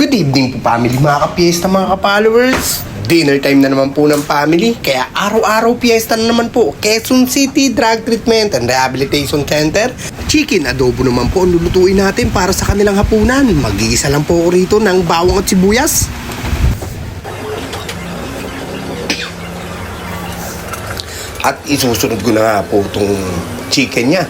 Good evening po family, mga ka-fiesta, mga ka-followers. Dinner time na naman po ng family. Kaya araw-araw fiesta na naman po. Quezon City Drug Treatment and Rehabilitation Center. Chicken adobo naman po ang lulutuin natin para sa kanilang hapunan. Magigisa lang po ako rito ng bawang at sibuyas. At isusunod ko na nga po itong chicken niya.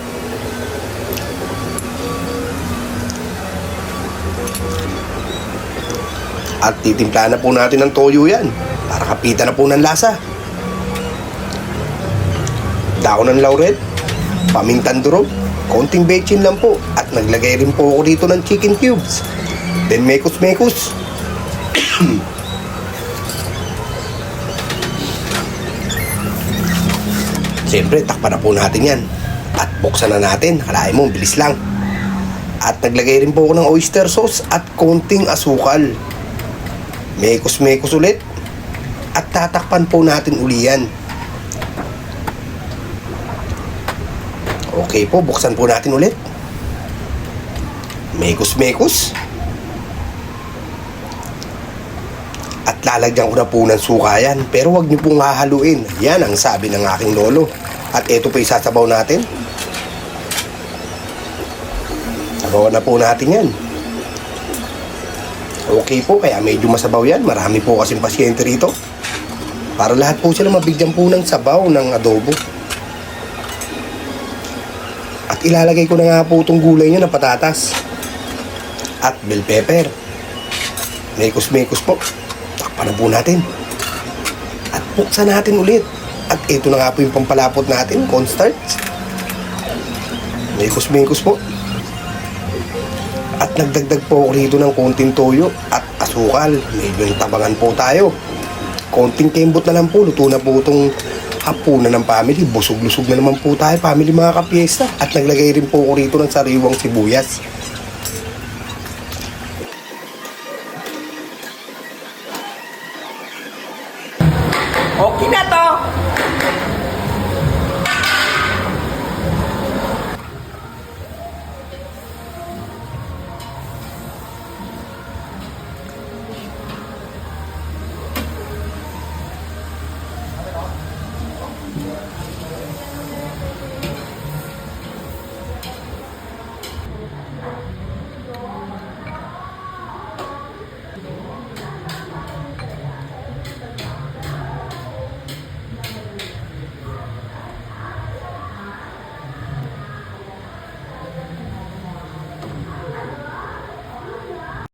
At titimplahan na po natin ng toyo yan para kapitan na po ng lasa. Daon ng laurel, pamintang durog, konting bechin lang po. At naglagay rin po ako dito ng chicken cubes. Then mekos-mekos. Siyempre, takpan na po natin yan. At buksan na natin. Kalahin mo, bilis lang. At naglagay rin po ako ng oyster sauce at konting asukal. Mekos-mekos ulit. At tatakpan po natin uli yan. Okay po, buksan po natin ulit. Mekos-mekos. At lalagyan ko na po ng suka yan. Pero wag niyo pong hahaluin. Yan ang sabi ng aking lolo. At ito po isasabaw natin. Sabawan na po natin yan. Okay po, kaya medyo masabaw yan. Marami po kasing pasyente rito. Para lahat po sila mabigyan po ng sabaw ng adobo. At ilalagay ko na nga po itong gulay nyo na patatas. At bell pepper. Mekos-mekos po. Takpan na po natin. At buksan natin ulit. At ito na nga po yung pampalapot natin, cornstarch. Mekos-mekos po. At nagdagdag po ako rito ng konting toyo at asukal. Medyo natabangan po tayo. Konting kembot na lang po. Luto na po itong hapunan ng family. Busog-lusog na naman po tayo, family, mga ka-fiesta. At naglagay rin po ako rito ng sariwang sibuyas.